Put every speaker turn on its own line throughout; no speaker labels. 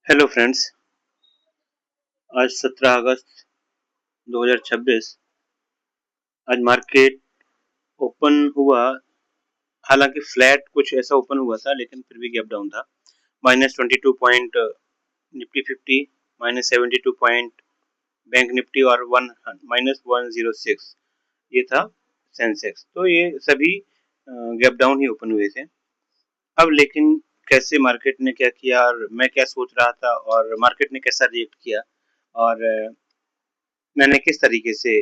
Hello friends. आज 17 अगस्त 2026। आज market open हुआ। हालांकि फ्लैट कुछ ऐसा ओपन हुआ था, लेकिन फिर भी गैप डाउन था। -22 point Nifty 50, -72 point bank Nifty और वन -106 ये था सेंसेक्स। तो ये सभी गैप डाउन ही ओपन हुए थे। अब लेकिन कैसे मार्केट ने क्या किया और मैं क्या सोच रहा था और मार्केट ने कैसा रिएक्ट किया और मैंने किस तरीके से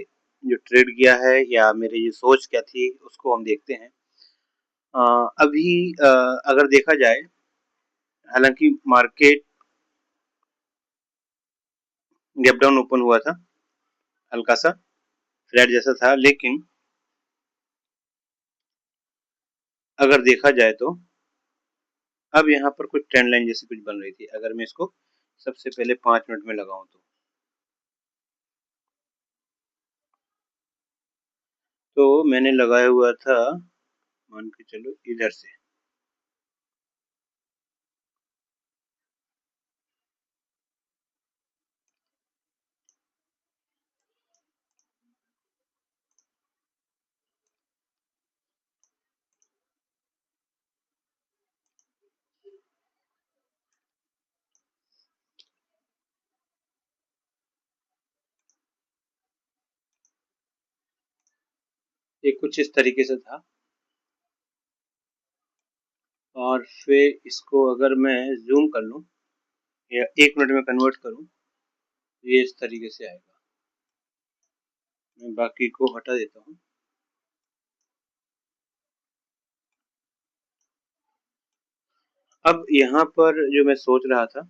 जो ट्रेड किया है या मेरी जो सोच क्या थी उसको हम देखते हैं। अ, अभी अगर देखा जाए, हालांकि मार्केट गैप डाउन ओपन हुआ था, हल्का सा फ्लैट जैसा था, लेकिन अगर देखा जाए तो अब यहाँ पर कुछ ट्रेंड लाइन जैसी कुछ बन रही थी। अगर मैं इसको सबसे पहले 5 मिनट में लगाऊं तो मैंने लगाया हुआ था, मान के चलो इधर से। ये कुछ इस तरीके से था और फिर इसको अगर मैं जूम कर लूं या 1 मिनट में कन्वर्ट करूं तो ये इस तरीके से आएगा। मैं बाकी को हटा देता हूँ। अब यहाँ पर जो मैं सोच रहा था,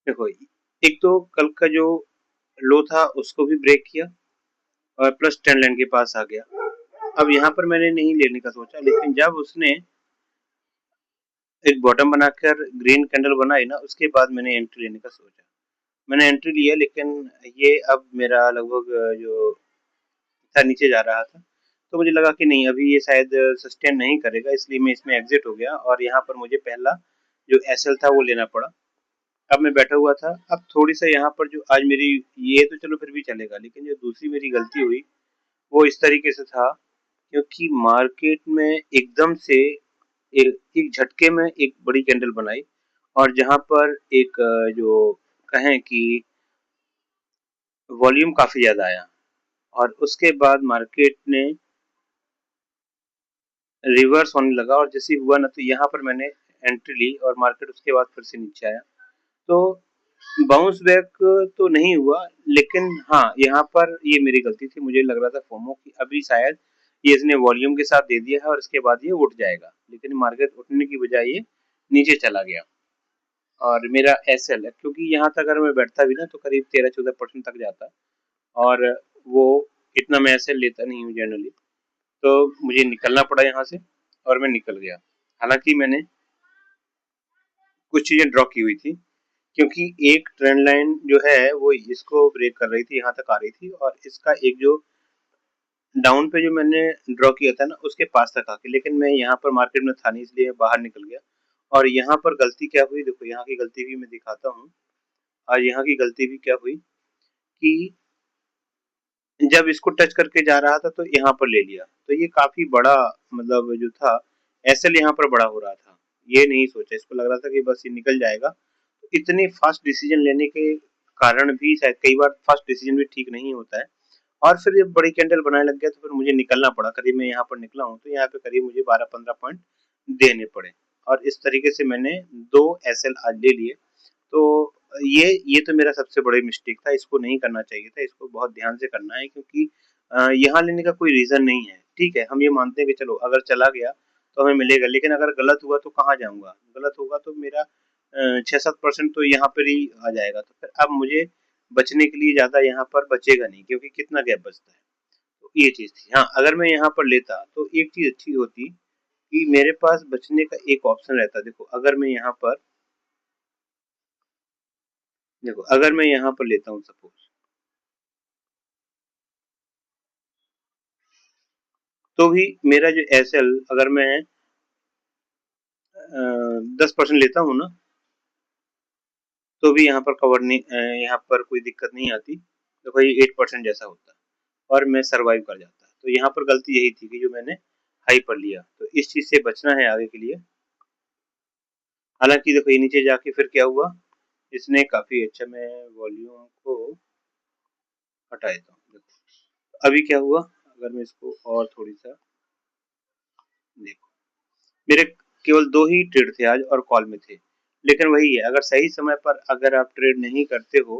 देखो, एक तो कल का जो लो था उसको भी ब्रेक किया और प्लस ट्रेंड लाइन के पास आ गया। अब यहाँ पर मैंने नहीं लेने का सोचा, लेकिन जब उसने एक बॉटम बनाकर ग्रीन कैंडल बनाई ना, उसके बाद मैंने एंट्री लेने का सोचा। मैंने एंट्री लिया, लेकिन ये अब मेरा लगभग जो था नीचे जा रहा था, तो मुझे लगा कि नहीं, अभी ये शायद सस्टेन नहीं करेगा, इसलिए मैं इसमें एग्जिट हो गया और यहाँ पर मुझे पहला जो एसएल था वो लेना पड़ा। अब मैं बैठा हुआ था। अब थोड़ी सा यहाँ पर जो आज मेरी, ये तो चलो फिर भी चलेगा, लेकिन जो दूसरी मेरी गलती हुई वो इस तरीके से था, क्योंकि मार्केट में एकदम से एक झटके में एक बड़ी कैंडल बनाई और जहां पर एक जो कहें कि वॉल्यूम काफी ज्यादा आया और उसके बाद मार्केट ने रिवर्स होने लगा और जैसे हुआ ना, तो यहाँ पर मैंने एंट्री ली और मार्केट उसके बाद फिर से नीचे आया। तो बाउंस बैक तो नहीं हुआ, लेकिन हाँ, यहाँ पर ये मेरी गलती थी। मुझे लग रहा था फोमो कि अभी शायद ये इसने वॉल्यूम के साथ दे दिया है और इसके बाद ये उठ जाएगा, लेकिन मार्केट उठने की बजाय ये नीचे चला गया और मेरा एसएल है, क्योंकि यहाँ तक अगर मैं बैठता भी ना तो करीब 13-14% तक जाता और वो इतना मैं एसएल लेता नहीं हूँ जनरली। तो मुझे निकलना पड़ा यहाँ से और मैं निकल गया। हालांकि मैंने कुछ चीजें ड्रॉ की हुई थी, क्योंकि एक ट्रेंड लाइन जो है वो इसको ब्रेक कर रही थी, यहाँ तक आ रही थी और इसका एक जो डाउन पे जो मैंने ड्रॉ किया था ना उसके पास तक आके, लेकिन मैं यहाँ पर मार्केट में था नहीं, इसलिए बाहर निकल गया। और यहाँ पर गलती क्या हुई, देखो यहाँ की गलती भी मैं दिखाता हूँ। और यहाँ की गलती भी क्या हुई कि जब इसको टच करके जा रहा था तो यहाँ पर ले लिया, तो ये काफी बड़ा, मतलब जो था एसएल यहाँ पर बड़ा हो रहा था। ये नहीं सोचा, इसको लग रहा था कि बस ये निकल जाएगा। इतने फास्ट डिसीजन लेने के कारण भी शायद कई बार फास्ट डिसीजन भी ठीक नहीं होता है। और फिर जब बड़ी कैंडल बनाने लग गया तो फिर मुझे निकलना पड़ा। करीब मैं यहाँ पर निकला हूँ तो यहाँ पे करीब मुझे 12-15 पॉइंट देने पड़े और इस तरीके से मैंने 2 एसएल आज ले लिए। तो ये तो मेरा सबसे बड़ी मिस्टेक था, इसको नहीं करना चाहिए था, इसको बहुत ध्यान से करना है, क्योंकि यहाँ लेने का कोई रीजन नहीं है। ठीक है, हम ये मानते हैं कि चलो अगर चला गया तो हमें मिलेगा, लेकिन अगर गलत हुआ तो कहाँ जाऊंगा, गलत होगा तो मेरा 6-7% तो यहाँ पर ही आ जाएगा। तो फिर अब मुझे बचने के लिए ज्यादा यहाँ पर बचेगा नहीं, क्योंकि कितना गैप बचता है। तो ये चीज थी। हाँ, अगर मैं यहाँ पर लेता तो एक चीज अच्छी होती कि मेरे पास बचने का एक ऑप्शन रहता। देखो अगर मैं यहाँ पर, देखो अगर मैं यहाँ पर लेता हूँ सपोज, तो भी मेरा जो एसएल, अगर मैं 10% लेता हूँ ना, तो भी यहाँ पर कवर नहीं, यहाँ पर कोई दिक्कत नहीं आती। देखो ये 8% जैसा होता और मैं सरवाइव कर जाता। तो यहाँ पर गलती यही थी कि जो मैंने हाई पर लिया, तो इस चीज से बचना है आगे के लिए। हालांकि देखो ये नीचे जाके फिर क्या हुआ, इसने काफी अच्छा, मैं वॉल्यूम को हटा देता हूँ। देखो अभी क्या हुआ, अगर मैं इसको और थोड़ी सा देखो, मेरे केवल 2 ही ट्रेड थे आज और कॉल में थे। लेकिन वही है, अगर सही समय पर अगर आप ट्रेड नहीं करते हो,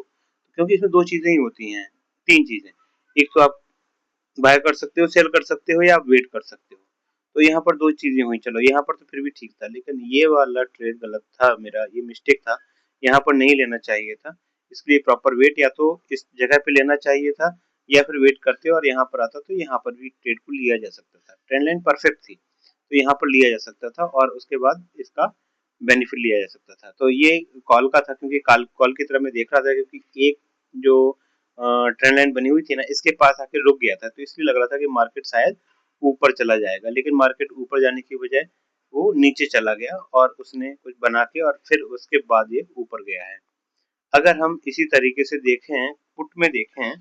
क्योंकि इसमें 2 चीजें ही होती हैं, 3 चीजें। एक तो आप बाय कर सकते हो, सेल कर सकते हो, या आप वेट कर सकते हो। तो यहाँ पर 2 चीजें हुई, चलो यहाँ पर तो फिर भी ठीक था, लेकिन ये वाला ट्रेड गलत था मेरा, ये मिस्टेक था। यहाँ पर नहीं लेना चाहिए था। इसके लिए प्रॉपर वेट या तो इस जगह पे लेना चाहिए था, या फिर वेट करते और यहाँ पर आता तो यहाँ पर भी ट्रेड को लिया जा सकता था। ट्रेंड लाइन परफेक्ट थी, तो यहाँ पर लिया जा सकता था और उसके बाद इसका बेनिफिट लिया जा सकता था। तो ये कॉल का था, क्योंकि कॉल कॉल की तरह मैं देख रहा था, क्योंकि एक जो ट्रेंड लाइन बनी हुई थी ना, इसके पास आके रुक गया था, तो इसलिए लग रहा था कि मार्केट शायद ऊपर चला जाएगा, लेकिन मार्केट ऊपर जाने की बजाय वो नीचे चला गया और उसने कुछ बना के और फिर उसके बाद ये ऊपर गया है। अगर हम इसी तरीके से देखें, पुट में देखें,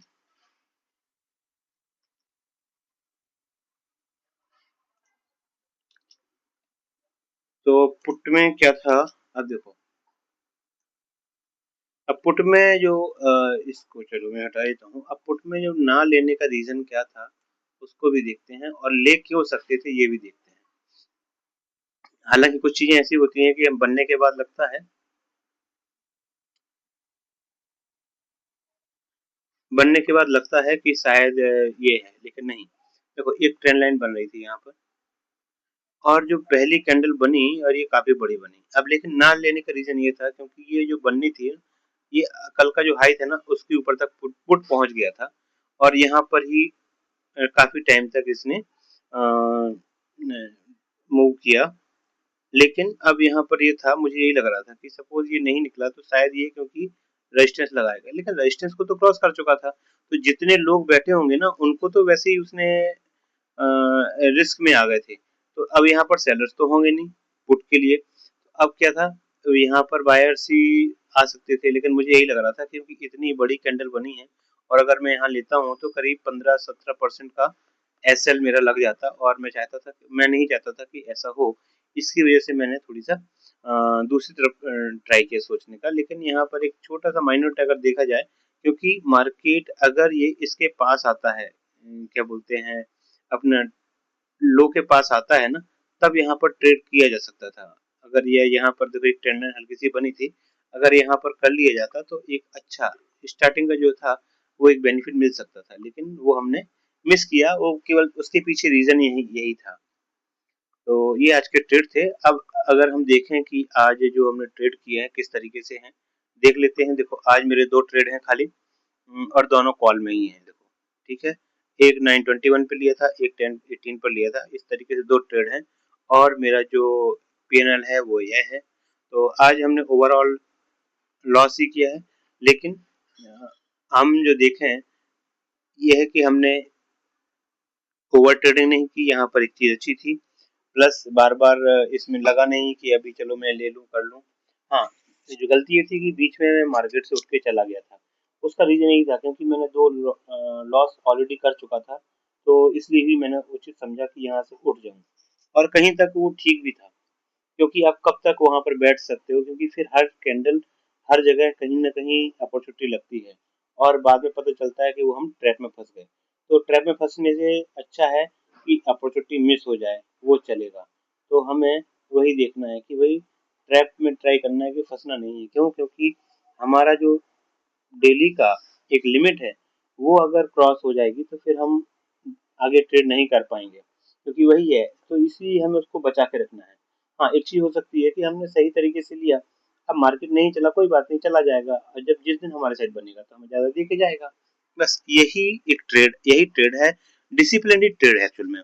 तो पुट में क्या था, अब देखो, अब पुट में जो इसको चलो मैं हटा देता हूँ। अब पुट में जो ना लेने का रीजन क्या था, उसको भी देखते हैं, और ले क्यों सकते थे ये भी देखते हैं। हालांकि कुछ चीजें ऐसी होती हैं कि हम बनने के बाद लगता है, बनने के बाद लगता है कि शायद ये है, लेकिन नहीं। देखो एक ट्रेंड लाइन बन रही थी यहाँ पर, और जो पहली कैंडल बनी और ये काफी बड़ी बनी। अब लेकिन ना लेने का रीजन ये था, क्योंकि ये जो बननी थी, ये कल का जो हाई था ना, उसके ऊपर तक पुट पहुंच गया था, और यहाँ पर ही काफी टाइम तक इसने मूव किया। लेकिन अब यहाँ पर ये था, मुझे यही लग रहा था कि सपोज ये नहीं निकला तो शायद ये क्योंकि रेजिस्टेंस लगाएगा, लेकिन रेजिस्टेंस को तो क्रॉस कर चुका था। तो जितने लोग बैठे होंगे ना, उनको तो वैसे ही उसने रिस्क में आ गए थे। तो अब यहाँ पर सेलर्स तो होंगे नहीं पुट के लिए। अब क्या था, तो यहाँ पर बायर्स ही आ सकते थे, लेकिन मुझे यही लग रहा था क्योंकि इतनी बड़ी कैंडल बनी है, और अगर मैं यहाँ लेता हूँ तो करीब 15-17% का एसएल मेरा लग जाता, और मैं नहीं चाहता था कि ऐसा हो। इसकी वजह से मैंने थोड़ी सा दूसरी तरफ ट्राई किया सोचने का। लेकिन यहाँ पर एक छोटा सा माइनर अगर देखा जाए, क्योंकि मार्केट अगर ये इसके पास आता है, क्या बोलते हैं, अपना लो के पास आता है ना, तब यहाँ पर ट्रेड किया जा सकता था। अगर ये यहाँ पर देखो एक ट्रेंड हल्की सी बनी थी, अगर यहाँ पर कर लिया जाता तो एक अच्छा स्टार्टिंग का जो था वो एक बेनिफिट मिल सकता था, लेकिन वो हमने मिस किया। वो केवल उसके पीछे रीजन यही यही था। तो ये आज के ट्रेड थे। अब अगर हम देखें कि आज जो हमने ट्रेड किए हैं किस तरीके से हैं, देख लेते हैं। देखो आज मेरे 2 ट्रेड हैं खाली, और दोनों कॉल में ही हैं। देखो ठीक है, एक 921 पे लिया था, एक 1018 पर लिया था। इस तरीके से 2 ट्रेड हैं, और मेरा जो पीएनएल है वो यह है। तो आज हमने ओवरऑल लॉस ही किया है, लेकिन हम जो देखें ये है कि हमने ओवर ट्रेडिंग नहीं की। यहाँ पर एक चीज अच्छी थी, प्लस बार बार इसमें लगा नहीं कि अभी चलो मैं ले लूं कर लूं। हाँ, जो गलती ये थी कि बीच में मैं मार्केट से उठ के चला गया था। उसका रीजन यही था क्योंकि मैंने 2 लॉस ऑलरेडी कर चुका था, तो इसलिए ही मैंने उचित समझा कि यहाँ से उठ जाऊं। और कहीं तक वो ठीक भी था, क्योंकि आप कब तक वहां पर बैठ सकते हो, क्योंकि फिर हर कैंडल हर जगह कहीं ना कहीं अपॉर्चुनिटी लगती है, और बाद में पता चलता है कि वो हम ट्रैप में फंस गए। तो ट्रैप में फंसने से अच्छा है कि अपॉर्चुनिटी मिस हो जाए, वो चलेगा। तो हमें वही देखना है कि भाई ट्रैप में ट्राई करना है कि फंसना नहीं है। क्यों? क्योंकि हमारा जो डेली का एक लिमिट है, वो अगर क्रॉस हो जाएगी तो फिर हम आगे ट्रेड नहीं कर पाएंगे, क्योंकि वही है। तो इसलिए हमें उसको बचा के रखना है। हाँ, एक चीज हो सकती है कि हमने सही तरीके से लिया, अब मार्केट नहीं चला, कोई बात नहीं, चला जाएगा, और जब जिस दिन हमारे साइड बनेगा तो हमें ज्यादा दे के जाएगा। बस यही ट्रेड है, डिसिप्लिन ट्रेड है एक्चुअल में।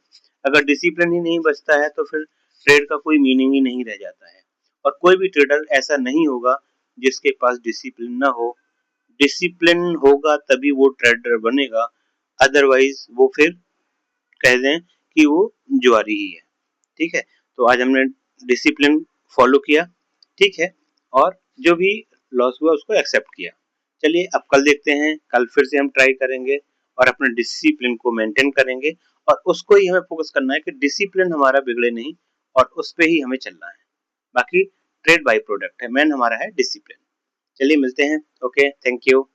अगर डिसिप्लिन ही नहीं बचता है तो फिर ट्रेड का कोई मीनिंग ही नहीं रह जाता है। और कोई भी ट्रेडर ऐसा नहीं होगा जिसके पास डिसिप्लिन ना हो। डिसिप्लिन होगा तभी वो ट्रेडर बनेगा, अदरवाइज वो फिर कह दें कि वो जुआरी ही है। ठीक है, तो आज हमने डिसिप्लिन फॉलो किया, ठीक है। और जो भी लॉस हुआ उसको एक्सेप्ट किया। चलिए अब कल देखते हैं, कल फिर से हम ट्राई करेंगे और अपने डिसिप्लिन को मेंटेन करेंगे और उसको ही हमें फोकस करना है कि डिसिप्लिन हमारा बिगड़े नहीं और उस पे ही हमें चलना है। बाकी ट्रेड बाई प्रोडक्ट है, मेन हमारा है डिसिप्लिन। चलिए मिलते हैं। Okay, thank you.